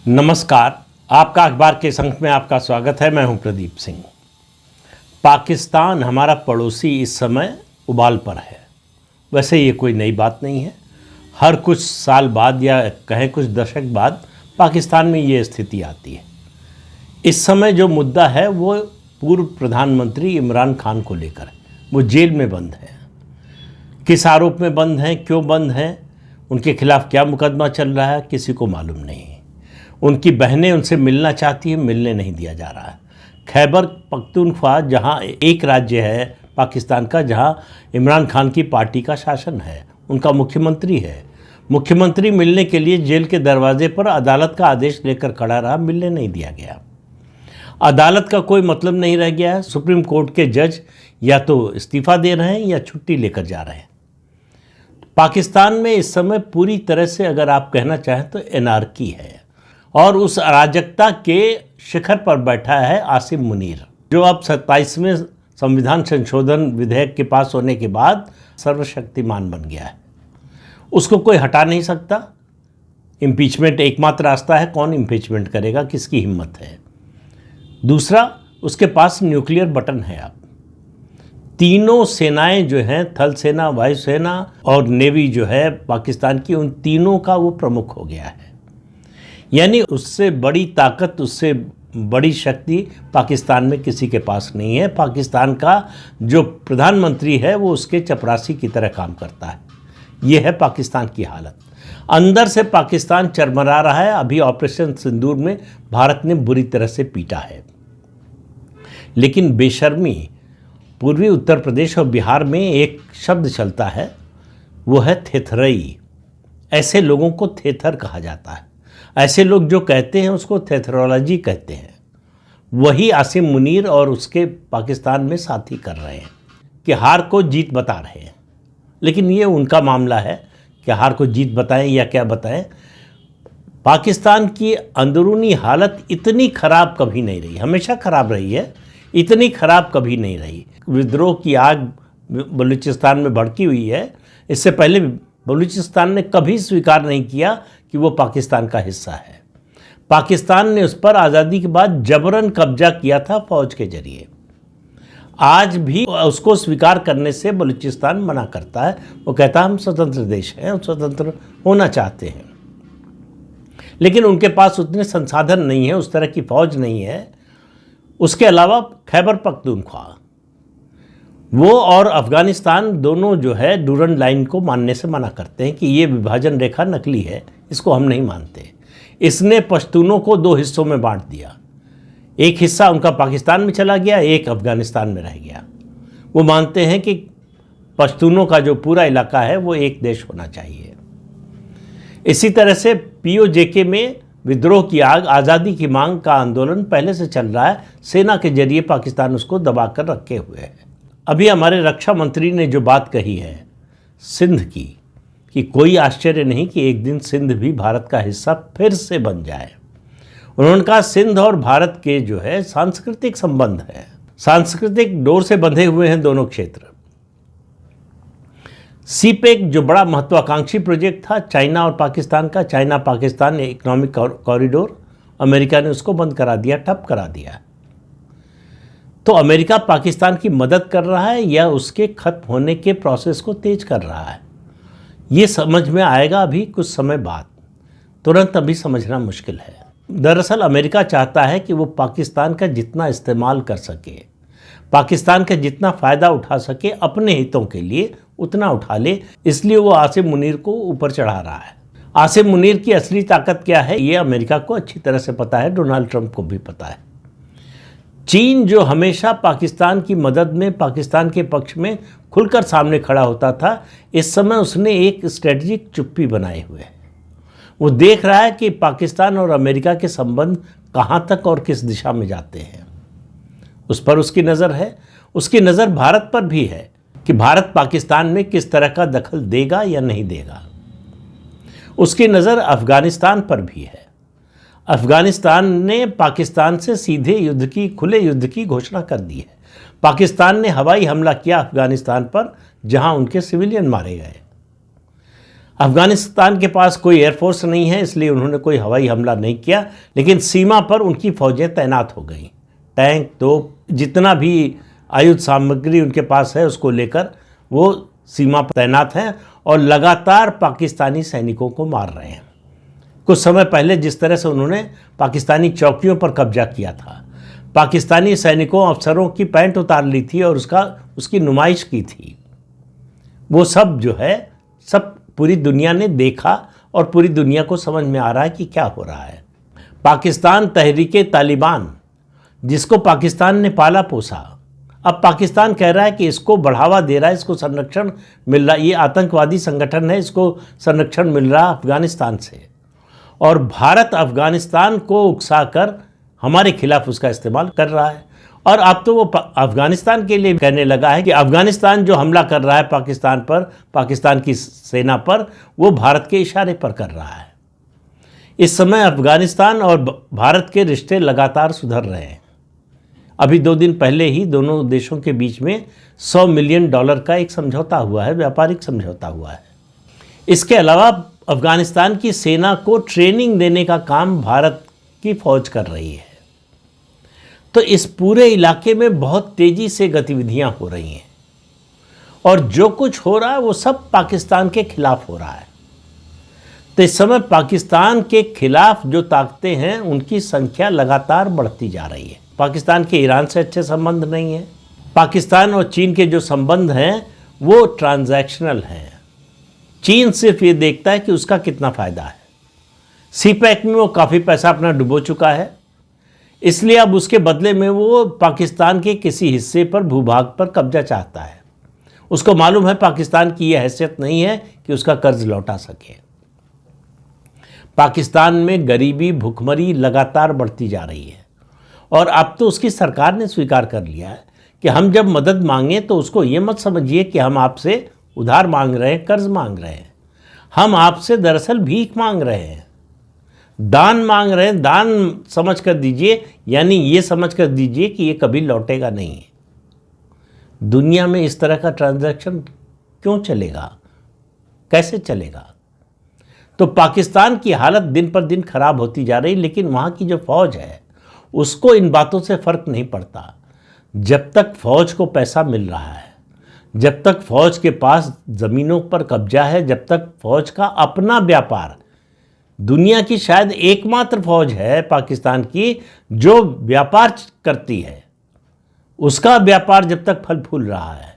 नमस्कार। आपका अखबार के संग में आपका स्वागत है। मैं हूं प्रदीप सिंह। पाकिस्तान हमारा पड़ोसी इस समय उबाल पर है। वैसे ये कोई नई बात नहीं है। हर कुछ साल बाद या कहें कुछ दशक बाद पाकिस्तान में ये स्थिति आती है। इस समय जो मुद्दा है वो पूर्व प्रधानमंत्री इमरान खान को लेकर है। वो जेल में बंद है। किस आरोप में बंद हैं, क्यों बंद हैं, उनके खिलाफ क्या मुकदमा चल रहा है, किसी को मालूम नहीं। उनकी बहनें उनसे मिलना चाहती हैं, मिलने नहीं दिया जा रहा है। खैबर पख्तूनख्वा जहां एक राज्य है पाकिस्तान का, जहां इमरान खान की पार्टी का शासन है, उनका मुख्यमंत्री है। मुख्यमंत्री मिलने के लिए जेल के दरवाजे पर अदालत का आदेश लेकर खड़ा रहा, मिलने नहीं दिया गया। अदालत का कोई मतलब नहीं रह गया है। सुप्रीम कोर्ट के जज या तो इस्तीफा दे रहे हैं या छुट्टी लेकर जा रहे हैं। पाकिस्तान में इस समय पूरी तरह से अगर आप कहना चाहें तो एनार्की है, और उस अराजकता के शिखर पर बैठा है आसिम मुनीर, जो अब 27वें संविधान संशोधन विधेयक के पास होने के बाद सर्वशक्तिमान बन गया है। उसको कोई हटा नहीं सकता। इम्पीचमेंट एकमात्र रास्ता है। कौन इम्पीचमेंट करेगा, किसकी हिम्मत है। दूसरा, उसके पास न्यूक्लियर बटन है। अब तीनों सेनाएं जो हैं, थल सेना, वायुसेना और नेवी जो है पाकिस्तान की, उन तीनों का वो प्रमुख हो गया है। यानी उससे बड़ी ताकत, उससे बड़ी शक्ति पाकिस्तान में किसी के पास नहीं है। पाकिस्तान का जो प्रधानमंत्री है वो उसके चपरासी की तरह काम करता है। ये है पाकिस्तान की हालत। अंदर से पाकिस्तान चरमरा रहा है। अभी ऑपरेशन सिंदूर में भारत ने बुरी तरह से पीटा है, लेकिन बेशर्मी पूर्वी उत्तर प्रदेश और बिहार में एक शब्द चलता है, वो है थेथरई। ऐसे लोगों को थेथर कहा जाता है। ऐसे लोग जो कहते हैं उसको थेथरोलॉजी कहते हैं। वही आसिम मुनीर और उसके पाकिस्तान में साथी कर रहे हैं कि हार को जीत बता रहे हैं। लेकिन ये उनका मामला है कि हार को जीत बताएं या क्या बताएं। पाकिस्तान की अंदरूनी हालत इतनी ख़राब कभी नहीं रही। हमेशा ख़राब रही है, इतनी ख़राब कभी नहीं रही। विद्रोह की आग बलूचिस्तान में भड़की हुई है। इससे पहले बलूचिस्तान ने कभी स्वीकार नहीं किया कि वो पाकिस्तान का हिस्सा है। पाकिस्तान ने उस पर आज़ादी के बाद जबरन कब्जा किया था फौज के जरिए। आज भी उसको स्वीकार करने से बलूचिस्तान मना करता है। वो कहता है हम स्वतंत्र देश हैं, हम स्वतंत्र होना चाहते हैं। लेकिन उनके पास उतने संसाधन नहीं है, उस तरह की फौज नहीं है। उसके अलावा खैबर पख्तूनख्वा वो और अफ़गानिस्तान दोनों जो है डूरंड लाइन को मानने से मना करते हैं कि ये विभाजन रेखा नकली है, इसको हम नहीं मानते। इसने पश्तूनों को दो हिस्सों में बांट दिया। एक हिस्सा उनका पाकिस्तान में चला गया, एक अफ़गानिस्तान में रह गया। वो मानते हैं कि पश्तूनों का जो पूरा इलाका है वो एक देश होना चाहिए। इसी तरह से POJK में विद्रोह की आग, आज़ादी की मांग का आंदोलन पहले से चल रहा है। सेना के जरिए पाकिस्तान उसको दबा कर रखे हुए है। अभी हमारे रक्षा मंत्री ने जो बात कही है सिंध की, कि कोई आश्चर्य नहीं कि एक दिन सिंध भी भारत का हिस्सा फिर से बन जाए। उन्होंने कहा सिंध और भारत के जो है सांस्कृतिक संबंध है, सांस्कृतिक डोर से बंधे हुए हैं दोनों क्षेत्र। सीपेक जो बड़ा महत्वाकांक्षी प्रोजेक्ट था चाइना और पाकिस्तान का, China Pakistan economic corridor, America ने उसको बंद करा दिया, ठप करा दिया। तो अमेरिका पाकिस्तान की मदद कर रहा है या उसके खत्म होने के प्रोसेस को तेज कर रहा है, ये समझ में आएगा अभी कुछ समय बाद। तुरंत अभी समझना मुश्किल है। दरअसल अमेरिका चाहता है कि वो पाकिस्तान का जितना इस्तेमाल कर सके, पाकिस्तान का जितना फ़ायदा उठा सके अपने हितों के लिए उतना उठा ले। इसलिए वो आसिम मुनीर को ऊपर चढ़ा रहा है। आसिम मुनीर की असली ताकत क्या है ये अमेरिका को अच्छी तरह से पता है, डोनाल्ड ट्रंप को भी पता है। चीन जो हमेशा पाकिस्तान की मदद में, पाकिस्तान के पक्ष में खुलकर सामने खड़ा होता था, इस समय उसने एक स्ट्रेटजिक चुप्पी बनाए हुए है। वो देख रहा है कि पाकिस्तान और अमेरिका के संबंध कहाँ तक और किस दिशा में जाते हैं। उस पर उसकी नज़र है। उसकी नज़र भारत पर भी है कि भारत पाकिस्तान में किस तरह का दखल देगा या नहीं देगा। उसकी नज़र अफ़गानिस्तान पर भी है। अफ़गानिस्तान ने पाकिस्तान से सीधे युद्ध की, खुले युद्ध की घोषणा कर दी है। पाकिस्तान ने हवाई हमला किया अफ़गानिस्तान पर, जहां उनके सिविलियन मारे गए। अफगानिस्तान के पास कोई एयरफोर्स नहीं है, इसलिए उन्होंने कोई हवाई हमला नहीं किया, लेकिन सीमा पर उनकी फौजें तैनात हो गई। टैंक, तोप, जितना भी आयुध सामग्री उनके पास है उसको लेकर वो सीमा पर तैनात हैं और लगातार पाकिस्तानी सैनिकों को मार रहे हैं। कुछ समय पहले जिस तरह से उन्होंने पाकिस्तानी चौकियों पर कब्जा किया था, पाकिस्तानी सैनिकों अफसरों की पैंट उतार ली थी और उसकी नुमाइश की थी, वो सब जो है सब पूरी दुनिया ने देखा और पूरी दुनिया को समझ में आ रहा है कि क्या हो रहा है। पाकिस्तान तहरीके तालिबान, जिसको पाकिस्तान ने पाला पोसा, अब पाकिस्तान कह रहा है कि इसको बढ़ावा दे रहा है, इसको संरक्षण मिल रहा है, ये आतंकवादी संगठन है, इसको संरक्षण मिल रहा है अफगानिस्तान से, और भारत अफगानिस्तान को उकसाकर हमारे खिलाफ उसका इस्तेमाल कर रहा है। और अब तो वो अफगानिस्तान के लिए कहने लगा है कि अफगानिस्तान जो हमला कर रहा है पाकिस्तान पर, पाकिस्तान की सेना पर, वो भारत के इशारे पर कर रहा है। इस समय अफगानिस्तान और भारत के रिश्ते लगातार सुधर रहे हैं। अभी 2 दिन पहले ही दोनों देशों के बीच में $100 मिलियन का एक समझौता हुआ है, व्यापारिक समझौता हुआ है। इसके अलावा अफगानिस्तान की सेना को ट्रेनिंग देने का काम भारत की फौज कर रही है। तो इस पूरे इलाके में बहुत तेजी से गतिविधियां हो रही हैं और जो कुछ हो रहा है वो सब पाकिस्तान के खिलाफ हो रहा है। तो इस समय पाकिस्तान के खिलाफ जो ताकतें हैं उनकी संख्या लगातार बढ़ती जा रही है। पाकिस्तान के ईरान से अच्छे संबंध नहीं हैं। पाकिस्तान और चीन के जो संबंध हैं वो ट्रांजैक्शनल हैं। चीन सिर्फ ये देखता है कि उसका कितना फ़ायदा है। सीपैक में वो काफ़ी पैसा अपना डुबो चुका है, इसलिए अब उसके बदले में वो पाकिस्तान के किसी हिस्से पर, भूभाग पर कब्जा चाहता है। उसको मालूम है पाकिस्तान की ये हैसियत नहीं है कि उसका कर्ज लौटा सके। पाकिस्तान में गरीबी, भुखमरी लगातार बढ़ती जा रही है और अब तो उसकी सरकार ने स्वीकार कर लिया है कि हम जब मदद मांगें तो उसको ये मत समझिए कि हम आपसे उधार मांग रहे हैं, कर्ज मांग रहे हैं। हम आपसे दरअसल भीख मांग रहे हैं, दान मांग रहे हैं। दान समझ कर दीजिए, यानी ये समझ कर दीजिए कि ये कभी लौटेगा नहीं। दुनिया में इस तरह का ट्रांजैक्शन क्यों चलेगा, कैसे चलेगा? तो पाकिस्तान की हालत दिन पर दिन खराब होती जा रही, लेकिन वहाँ की जो फौज है उसको इन बातों से फ़र्क नहीं पड़ता। जब तक फौज को पैसा मिल रहा है, जब तक फौज के पास ज़मीनों पर कब्जा है, जब तक फौज का अपना व्यापार, दुनिया की शायद एकमात्र फौज है पाकिस्तान की जो व्यापार करती है, उसका व्यापार जब तक फल फूल रहा है,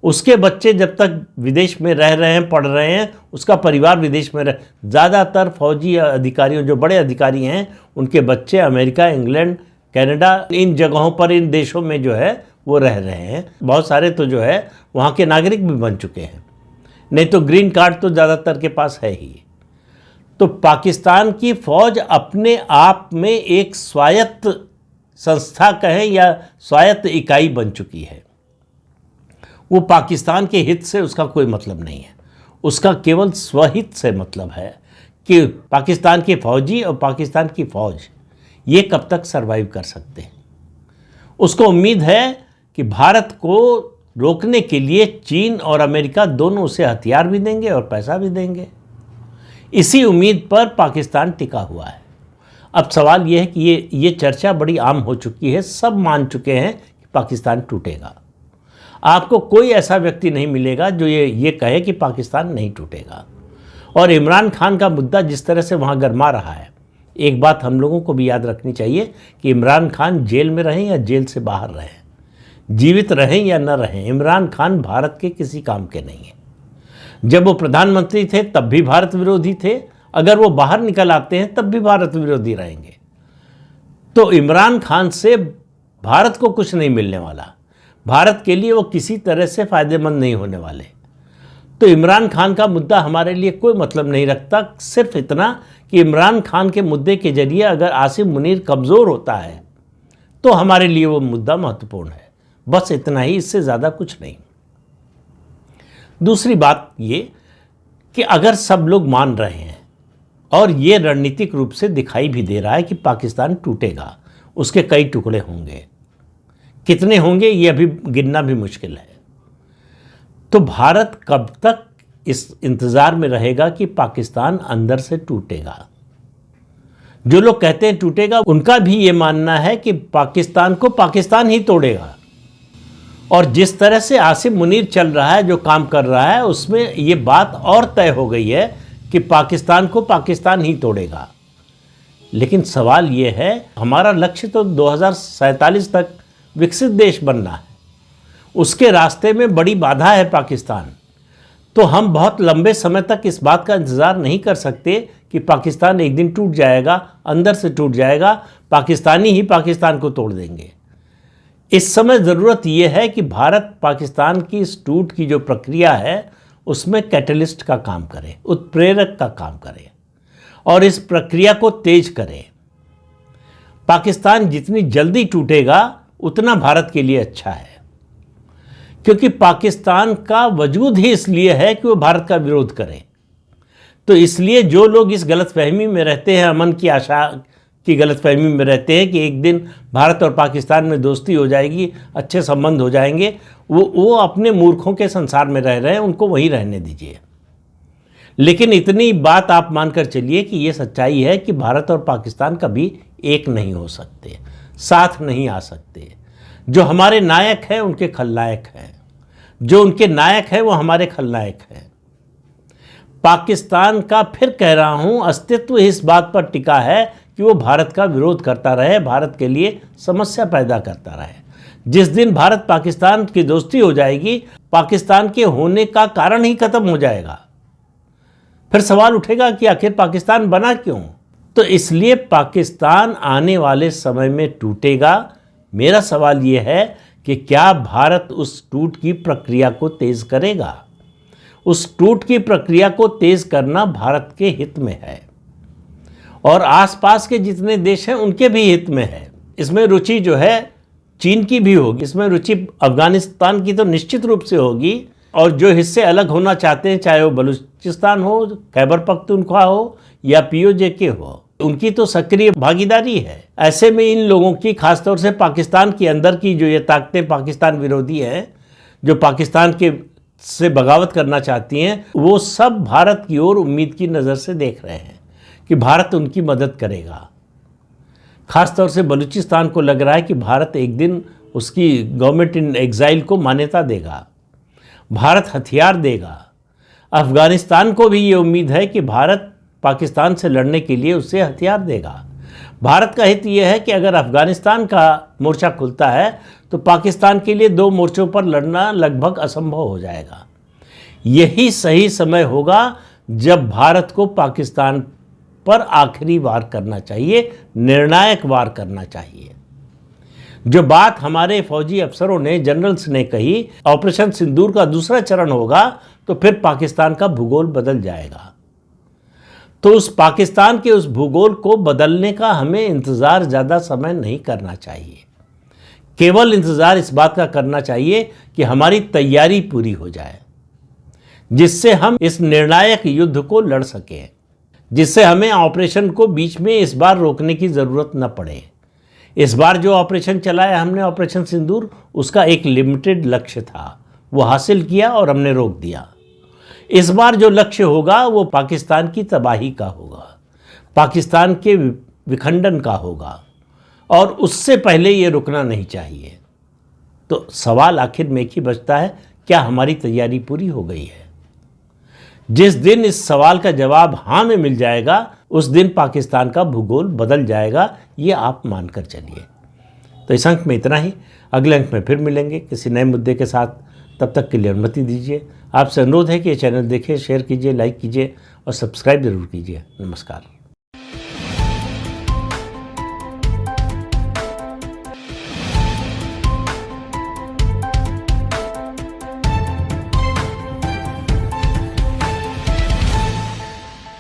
उसके बच्चे जब तक विदेश में रह रहे हैं, पढ़ रहे हैं, उसका परिवार विदेश में ज़्यादातर फौजी अधिकारियों, जो बड़े अधिकारी हैं, उनके बच्चे अमेरिका, इंग्लैंड, कनाडा, इन जगहों पर, इन देशों में जो है वो रह रहे हैं। बहुत सारे तो जो है वहाँ के नागरिक भी बन चुके हैं, नहीं तो ग्रीन कार्ड तो ज़्यादातर के पास है ही। तो पाकिस्तान की फ़ौज अपने आप में एक स्वायत्त संस्था कहें या स्वायत्त इकाई बन चुकी है। वो पाकिस्तान के हित से उसका कोई मतलब नहीं है, उसका केवल स्वहित से मतलब है कि पाकिस्तान के फौजी और पाकिस्तान की फ़ौज ये कब तक सरवाइव कर सकते हैं। उसको उम्मीद है कि भारत को रोकने के लिए चीन और अमेरिका दोनों उसे हथियार भी देंगे और पैसा भी देंगे। इसी उम्मीद पर पाकिस्तान टिका हुआ है। अब सवाल यह है कि ये चर्चा बड़ी आम हो चुकी है, सब मान चुके हैं कि पाकिस्तान टूटेगा। आपको कोई ऐसा व्यक्ति नहीं मिलेगा जो ये कहे कि पाकिस्तान नहीं टूटेगा। और इमरान खान का मुद्दा जिस तरह से वहाँ गरमा रहा है, एक बात हम लोगों को भी याद रखनी चाहिए कि इमरान खान जेल में रहें या जेल से बाहर रहें, जीवित रहें या न रहें, इमरान खान भारत के किसी काम के नहीं हैं। जब वो प्रधानमंत्री थे तब भी भारत विरोधी थे, अगर वो बाहर निकल आते हैं तब भी भारत विरोधी रहेंगे। तो इमरान खान से भारत को कुछ नहीं मिलने वाला, भारत के लिए वो किसी तरह से फ़ायदेमंद नहीं होने वाले। तो इमरान खान का मुद्दा हमारे लिए कोई मतलब नहीं रखता, सिर्फ इतना कि इमरान खान के मुद्दे के जरिए अगर आसिम मुनीर कमज़ोर होता है तो हमारे लिए वो मुद्दा महत्वपूर्ण है, बस इतना ही, इससे ज़्यादा कुछ नहीं। दूसरी बात ये कि अगर सब लोग मान रहे हैं और ये रणनीतिक रूप से दिखाई भी दे रहा है कि पाकिस्तान टूटेगा, उसके कई टुकड़े होंगे, कितने होंगे ये अभी गिनना भी मुश्किल है, तो भारत कब तक इस इंतज़ार में रहेगा कि पाकिस्तान अंदर से टूटेगा। जो लोग कहते हैं टूटेगा, उनका भी ये मानना है कि पाकिस्तान को पाकिस्तान ही तोड़ेगा। और जिस तरह से आसिम मुनीर चल रहा है, जो काम कर रहा है, उसमें ये बात और तय हो गई है कि पाकिस्तान को पाकिस्तान ही तोड़ेगा। लेकिन सवाल ये है, हमारा लक्ष्य तो 2047 तक विकसित देश बनना है। उसके रास्ते में बड़ी बाधा है पाकिस्तान। तो हम बहुत लंबे समय तक इस बात का इंतज़ार नहीं कर सकते कि पाकिस्तान एक दिन टूट जाएगा, अंदर से टूट जाएगा, पाकिस्तानी ही पाकिस्तान को तोड़ देंगे। इस समय ज़रूरत यह है कि भारत पाकिस्तान की इस टूट की जो प्रक्रिया है उसमें कैटलिस्ट का काम करे, उत्प्रेरक का काम करे और इस प्रक्रिया को तेज करे। पाकिस्तान जितनी जल्दी टूटेगा उतना भारत के लिए अच्छा है, क्योंकि पाकिस्तान का वजूद ही इसलिए है कि वो भारत का विरोध करे। तो इसलिए जो लोग इस गलतफहमी में रहते हैं, अमन की आशा की गलतफहमी में रहते हैं कि एक दिन भारत और पाकिस्तान में दोस्ती हो जाएगी, अच्छे संबंध हो जाएंगे, वो अपने मूर्खों के संसार में रह रहे हैं, उनको वहीं रहने दीजिए। लेकिन इतनी बात आप मानकर चलिए कि ये सच्चाई है कि भारत और पाकिस्तान कभी एक नहीं हो सकते, साथ नहीं आ सकते। जो हमारे नायक हैं उनके खलनायक हैं, जो उनके नायक हैं वो हमारे खलनायक हैं। पाकिस्तान का, फिर कह रहा हूं, अस्तित्व इस बात पर टिका है कि वो भारत का विरोध करता रहे, भारत के लिए समस्या पैदा करता रहे। जिस दिन भारत पाकिस्तान की दोस्ती हो जाएगी, पाकिस्तान के होने का कारण ही खत्म हो जाएगा। फिर सवाल उठेगा कि आखिर पाकिस्तान बना क्यों? तो इसलिए पाकिस्तान आने वाले समय में टूटेगा। मेरा सवाल ये है कि क्या भारत उस टूट की प्रक्रिया को तेज करेगा? उस टूट की प्रक्रिया को तेज करना भारत के हित में है और आसपास के जितने देश हैं उनके भी हित में है। इसमें रुचि जो है चीन की भी होगी, इसमें रुचि अफगानिस्तान की तो निश्चित रूप से होगी। और जो हिस्से अलग होना चाहते हैं, चाहे वो बलूचिस्तान हो, खैबर पख्तूनख्वा हो या पीओजे हो, उनकी तो सक्रिय भागीदारी है। ऐसे में इन लोगों की, खासतौर से पाकिस्तान के अंदर की जो ये ताकतें पाकिस्तान विरोधी हैं, जो पाकिस्तान के से बगावत करना चाहती हैं, वो सब भारत की ओर उम्मीद की नज़र से देख रहे हैं कि भारत उनकी मदद करेगा। खासतौर से बलूचिस्तान को लग रहा है कि भारत एक दिन उसकी गवर्नमेंट इन एग्जाइल को मान्यता देगा, भारत हथियार देगा। अफगानिस्तान को भी ये उम्मीद है कि भारत पाकिस्तान से लड़ने के लिए उसे हथियार देगा। भारत का हित ये है कि अगर अफगानिस्तान का मोर्चा खुलता है तो पाकिस्तान के लिए दो मोर्चों पर लड़ना लगभग असंभव हो जाएगा। यही सही समय होगा जब भारत को पाकिस्तान पर आखिरी वार करना चाहिए, निर्णायक वार करना चाहिए। जो बात हमारे फौजी अफसरों ने, जनरल्स ने कही, ऑपरेशन सिंदूर का दूसरा चरण होगा तो फिर पाकिस्तान का भूगोल बदल जाएगा। तो उस पाकिस्तान के उस भूगोल को बदलने का हमें इंतज़ार ज़्यादा समय नहीं करना चाहिए। केवल इंतज़ार इस बात का करना चाहिए कि हमारी तैयारी पूरी हो जाए, जिससे हम इस निर्णायक युद्ध को लड़ सकें, जिससे हमें ऑपरेशन को बीच में इस बार रोकने की ज़रूरत न पड़े। इस बार जो ऑपरेशन चलाया हमने, ऑपरेशन सिंदूर, उसका एक लिमिटेड लक्ष्य था, वो हासिल किया और हमने रोक दिया। इस बार जो लक्ष्य होगा वो पाकिस्तान की तबाही का होगा, पाकिस्तान के विखंडन का होगा, और उससे पहले ये रुकना नहीं चाहिए। तो सवाल आखिर में एक ही बचता है, क्या हमारी तैयारी पूरी हो गई है? जिस दिन इस सवाल का जवाब हाँ में मिल जाएगा, उस दिन पाकिस्तान का भूगोल बदल जाएगा, ये आप मानकर चलिए। तो इस अंक में इतना ही। अगले अंक में फिर मिलेंगे किसी नए मुद्दे के साथ। तब तक के लिए अनुमति दीजिए। आपसे अनुरोध है कि ये चैनल देखें, शेयर कीजिए, लाइक कीजिए और सब्सक्राइब जरूर कीजिए। नमस्कार।